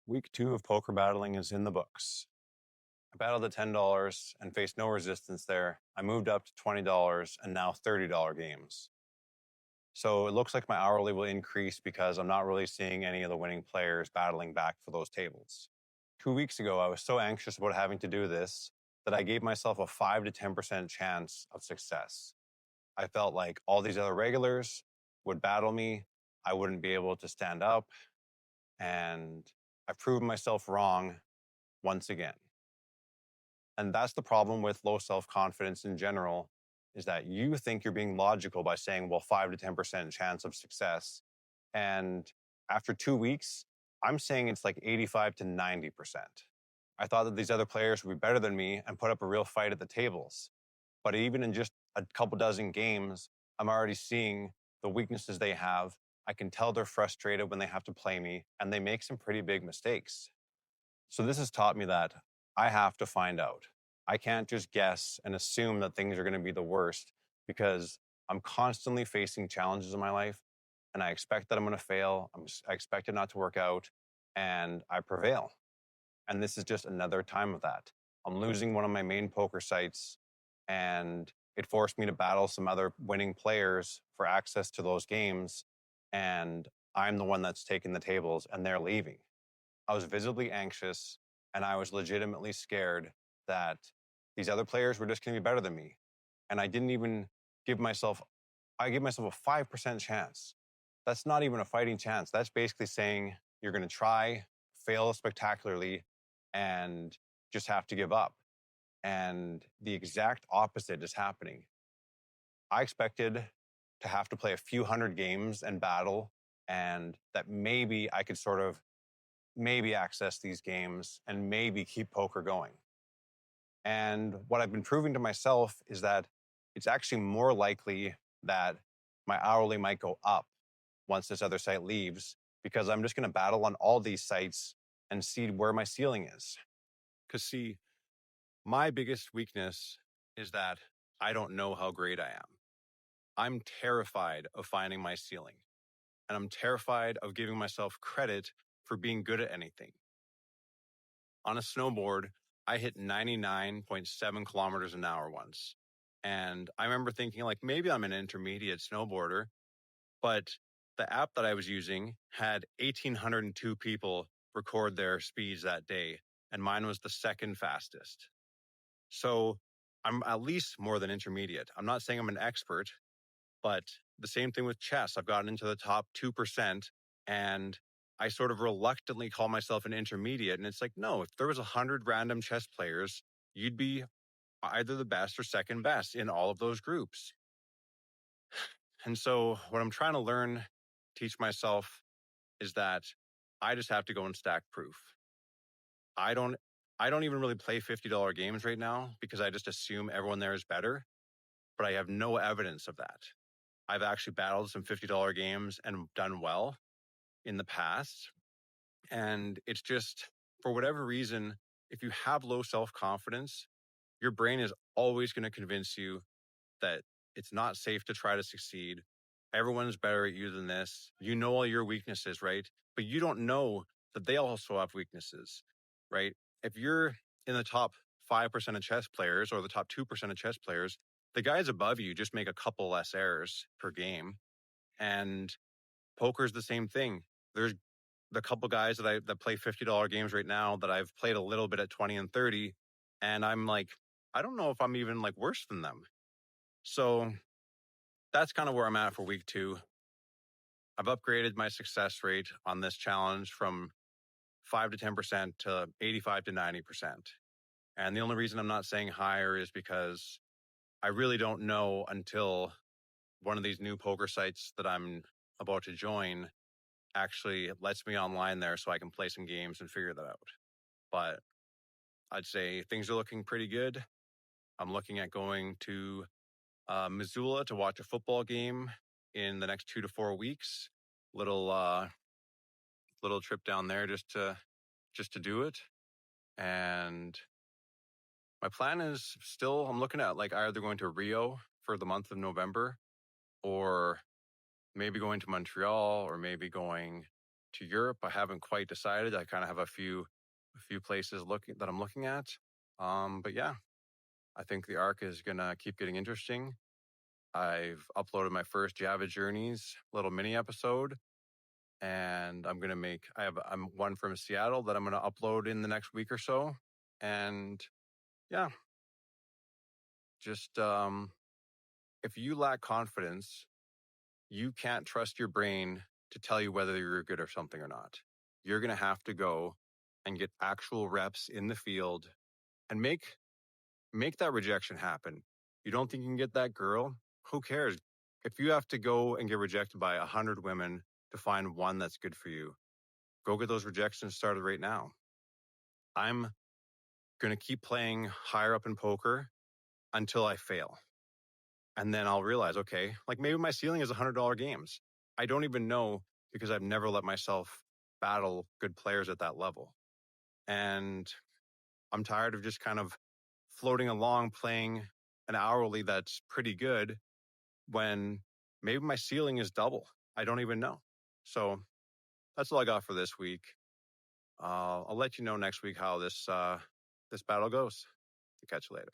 Week 2 of poker battling is in the books. I battled at $10 and faced no resistance there. I moved up to $20 and now $30 games. So it looks like my hourly will increase because I'm not really seeing any of the winning players battling back for those tables. 2 weeks ago, I was so anxious about having to do this that I gave myself a 5 to 10% chance of success. I felt like all these other regulars would battle me. I wouldn't be able to stand up. And I've proven myself wrong once again. And that's the problem with low self-confidence in general, is that you think you're being logical by saying, well, 5 to 10% chance of success. And after 2 weeks, I'm saying it's like 85 to 90%. I thought that these other players would be better than me and put up a real fight at the tables. But even in just a couple dozen games, I'm already seeing the weaknesses they have. I can tell they're frustrated when they have to play me, and they make some pretty big mistakes. So this has taught me that I have to find out. I can't just guess and assume that things are going to be the worst, because I'm constantly facing challenges in my life and I expect that I'm going to fail. I expect it not to work out, and I prevail. And this is just another time of that. I'm losing one of my main poker sites, and it forced me to battle some other winning players for access to those games. And I'm the one that's taking the tables and they're leaving. I was visibly anxious, and I was legitimately scared that these other players were just going to be better than me. And I didn't even give myself, I gave myself a 5% chance. That's not even a fighting chance. That's basically saying you're going to try, fail spectacularly, and just have to give up. And the exact opposite is happening. I expected to have to play a few hundred games and battle, and that maybe I could sort of access these games and maybe keep poker going. And what I've been proving to myself is that it's actually more likely that my hourly might go up once this other site leaves, because I'm just going to battle on all these sites and see where my ceiling is. Because see, my biggest weakness is that I don't know how great I am. I'm terrified of finding my ceiling, and I'm terrified of giving myself credit for being good at anything. On a snowboard, I hit 99.7 kilometers an hour once. And I remember thinking, like, maybe I'm an intermediate snowboarder, but the app that I was using had 1,802 people record their speeds that day, and mine was the second fastest. So I'm at least more than intermediate. I'm not saying I'm an expert, but the same thing with chess. I've gotten into the top 2%, and I sort of reluctantly call myself an intermediate. And it's like, no, if there was 100 random chess players, you'd be either the best or second best in all of those groups. And so what I'm trying to teach myself, is that I just have to go and stack proof. I don't even really play $50 games right now because I just assume everyone there is better, but I have no evidence of that. I've actually battled some $50 games and done well in the past. And it's just, for whatever reason, if you have low self-confidence, your brain is always going to convince you that it's not safe to try to succeed. Everyone's better at you than this. You know all your weaknesses, right? But you don't know that they also have weaknesses, right? If you're in the top 5% of chess players or the top 2% of chess players, the guys above you just make a couple less errors per game. And poker's the same thing. There's the couple guys that play $50 games right now that I've played a little bit at 20 and 30. And I'm like, I don't know if I'm even like worse than them. So that's kind of where I'm at for week 2. I've upgraded my success rate on this challenge from 5 to 10% to 85 to 90%. And the only reason I'm not saying higher is because I really don't know until one of these new poker sites that I'm about to join actually lets me online there so I can play some games and figure that out. But I'd say things are looking pretty good. I'm looking at going to Missoula to watch a football game in the next 2 to 4 weeks. Little trip down there just to do it. And my plan is still, I'm looking at like either going to Rio for the month of November, or maybe going to Montreal, or maybe going to Europe. I haven't quite decided. I kind of have a few places that I'm looking at. But yeah, I think the arc is going to keep getting interesting. I've uploaded my first Java Journeys little mini episode, and I'm one from Seattle that I'm going to upload in the next week or so. And yeah, just if you lack confidence, you can't trust your brain to tell you whether you're good or something or not. You're going to have to go and get actual reps in the field and make that rejection happen. You don't think you can get that girl? Who cares? If you have to go and get rejected by 100 women to find one that's good for you, go get those rejections started right now. I'm going to keep playing higher up in poker until I fail. And then I'll realize, okay, like maybe my ceiling is $100 games. I don't even know because I've never let myself battle good players at that level. And I'm tired of just kind of floating along playing an hourly that's pretty good when maybe my ceiling is double. I don't even know. So that's all I got for this week. I'll let you know next week how this battle goes. Catch you later.